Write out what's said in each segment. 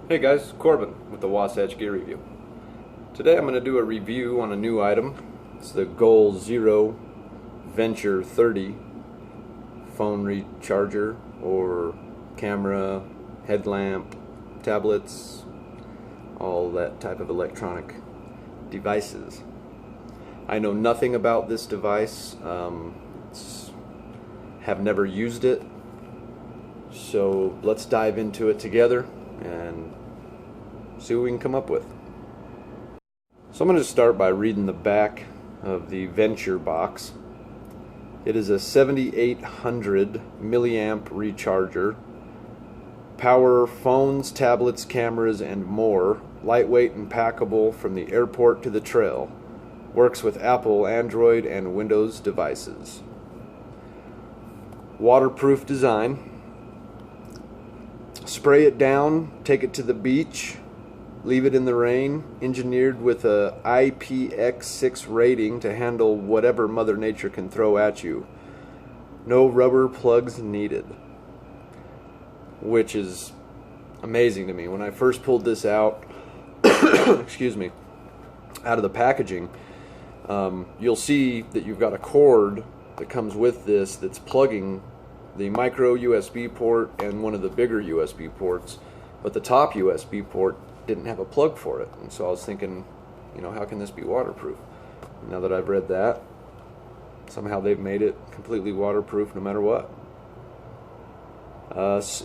Hey guys, Corbin with the Wasatch Gear Review. Today I'm going to do a review on a new item. It's the Goal Zero Venture 30 phone recharger or camera, headlamp, tablets, all that type of electronic devices. I know nothing about this device, have never used it, so let's dive into it together and see what we can come up with. So I'm going to start by reading the back of the Venture box. It is a 7800 milliamp recharger. Power phones, tablets, cameras, and more. Lightweight and packable from the airport to the trail. Works with Apple, Android, and Windows devices. Waterproof design. Spray it down, take it to the beach, leave it in the rain. Engineered with a IPX6 rating to handle whatever Mother Nature can throw at you. No rubber plugs needed. Which is amazing to me. When I first pulled this out, excuse me, out of the packaging, you'll see that you've got a cord that comes with this that's plugging the micro USB port and one of the bigger USB ports, but the top USB port didn't have a plug for it. And so I was thinking, how can this be waterproof? Now that I've read that, somehow they've made it completely waterproof no matter what.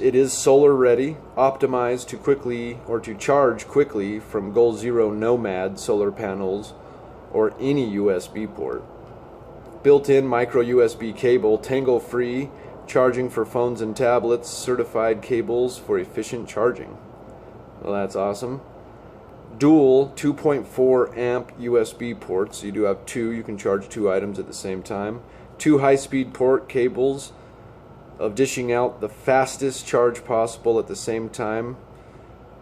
It is solar ready, optimized to charge quickly from Goal Zero Nomad solar panels or any USB port. Built-in micro USB cable, tangle free, charging for phones and tablets, certified cables for efficient charging. Well, that's awesome. Dual 2.4 amp USB ports. You do have two. You can charge two items at the same time. Two high-speed port cables of dishing out the fastest charge possible at the same time.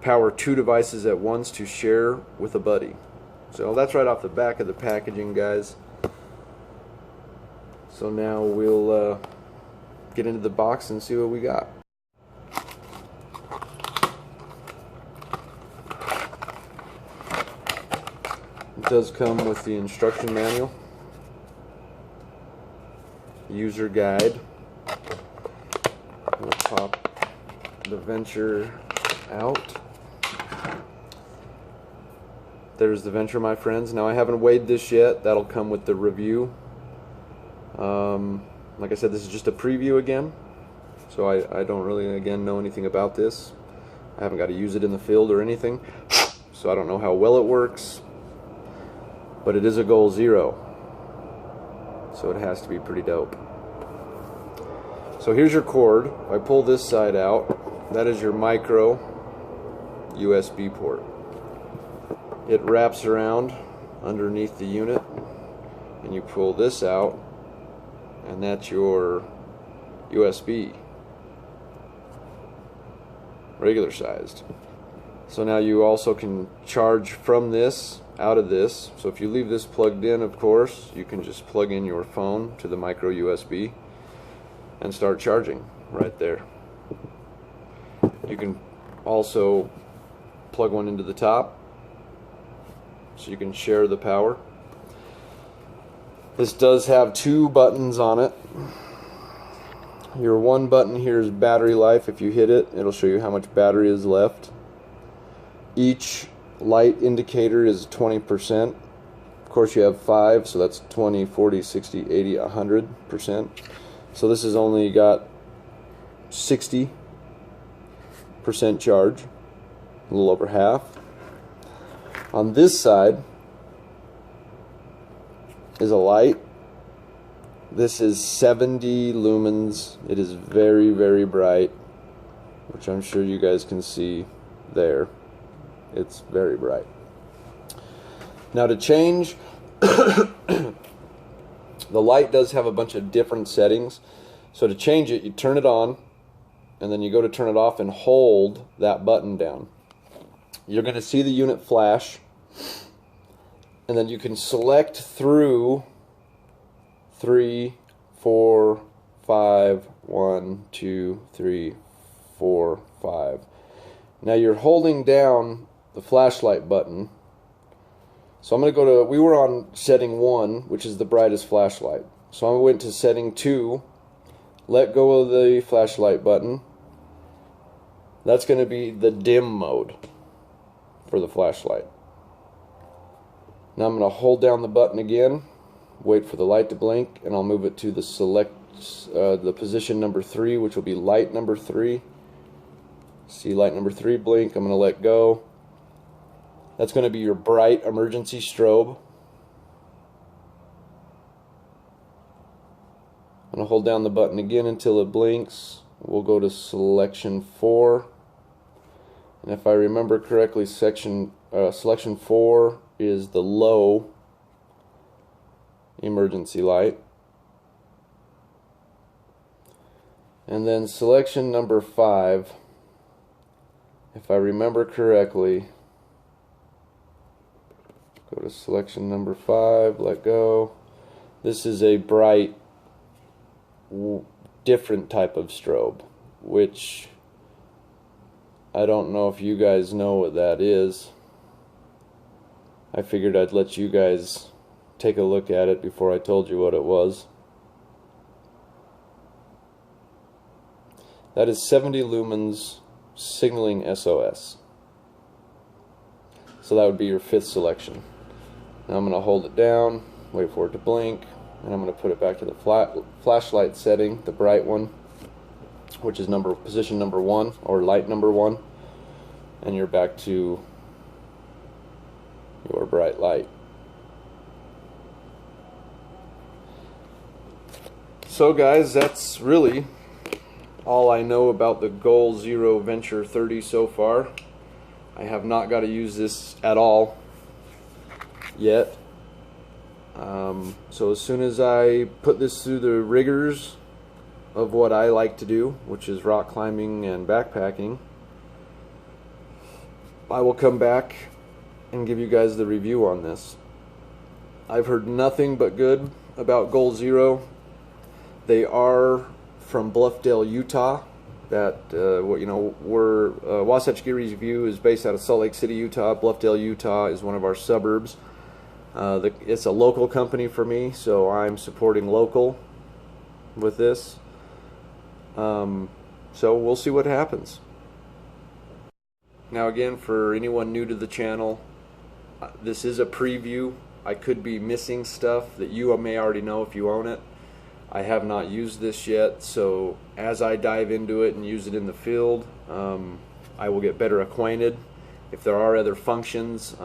Power two devices at once to share with a buddy. So that's right off the back of the packaging, guys. So now we'll get into the box and see what we got. It does come with the instruction manual, user guide. We'll pop the Venture out. There's the Venture, my friends. Now I haven't weighed this yet. That'll come with the review. Like I said, this is just a preview again, so I don't really, again, know anything about this. I haven't got to use it in the field or anything, so I don't know how well it works, but it is a Goal Zero, so it has to be pretty dope. So here's your cord. If I pull this side out, that is your micro USB port. It wraps around underneath the unit, and you pull this out, and that's your USB, regular sized. So now you also can charge from this, out of this. So if you leave this plugged in, of course, you can just plug in your phone to the micro USB and start charging right there. You can also plug one into the top so you can share the power. This does have two buttons on it. Your one button here is battery life. If you hit it, it'll show you how much battery is left. Each light indicator is 20%. Of course, you have 5, so that's 20, 40, 60, 80, 100%. So this has only got 60% charge, a little over half. On this side is a light. This is 70 lumens. It is very, very bright. which I'm sure you guys can see there. It's very bright. Now to change, the light does have a bunch of different settings. So to change it, you turn it on, and then you go to turn it off and hold that button down. You're going to see the unit flash, and then you can select through 3, 4, 5, 1, 2, 3, 4, 5. Now you're holding down the flashlight button. So I'm going to go to, we were on setting 1, which is the brightest flashlight. So I went to setting 2, let go of the flashlight button. That's going to be the dim mode for the flashlight. Now I'm going to hold down the button again, wait for the light to blink, and I'll move it to the position number 3, which will be light number 3. See light number 3 blink. I'm going to let go. That's going to be your bright emergency strobe. I'm going to hold down the button again until it blinks. We'll go to selection 4. And if I remember correctly, selection 4 is the low emergency light. And then selection number 5, if I remember correctly, go to selection number 5, let go. This is a bright, different type of strobe, which I don't know if you guys know what that is. I figured I'd let you guys take a look at it before I told you what it was. That is 70 lumens signaling SOS. So that would be your 5th selection. Now I'm going to hold it down, wait for it to blink, and I'm going to put it back to the flashlight setting, the bright one, which is position number 1, or light number 1, and you're back to your bright light. So guys, that's really all I know about the Goal Zero Venture 30 so far. I have not got to use this at all yet. So as soon as I put this through the rigors of what I like to do, which is rock climbing and backpacking, I will come back and give you guys the review on this. I've heard nothing but good about Goal Zero. They are from Bluffdale, Utah. That Wasatch Gear Review is based out of Salt Lake City, Utah. Bluffdale, Utah is one of our suburbs. It's a local company for me, so I'm supporting local with this. So we'll see what happens. Now again, for anyone new to the channel, this is a preview. I could be missing stuff that you may already know if you own it. I have not used this yet, so as I dive into it and use it in the field, I will get better acquainted. If there are other functions,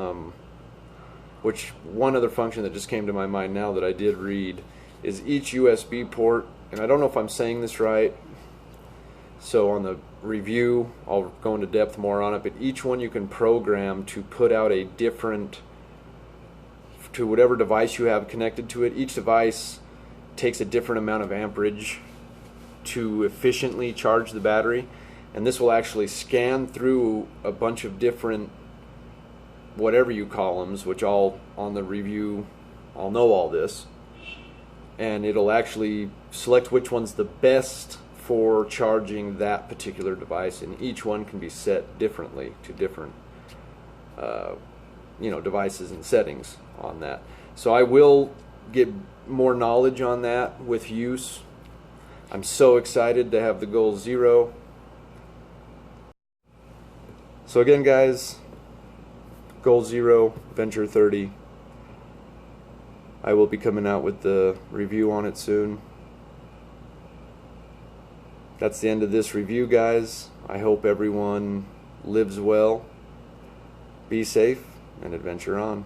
which one other function that just came to my mind now that I did read is each USB port, and I don't know if I'm saying this right, so on the review I'll go into depth more on it, but each one you can program to put out a different, to whatever device you have connected to it. Each device takes a different amount of amperage to efficiently charge the battery, and this will actually scan through a bunch of different whatever you columns, which I'll on the review I'll know all this, and it'll actually select which one's the best for charging that particular device, and each one can be set differently to different devices and settings on that. So I will get more knowledge on that with use. I'm so excited to have the Goal Zero. So again guys, Goal Zero Venture 30. I will be coming out with the review on it soon. That's the end of this review guys. I hope everyone lives well, be safe, and adventure on.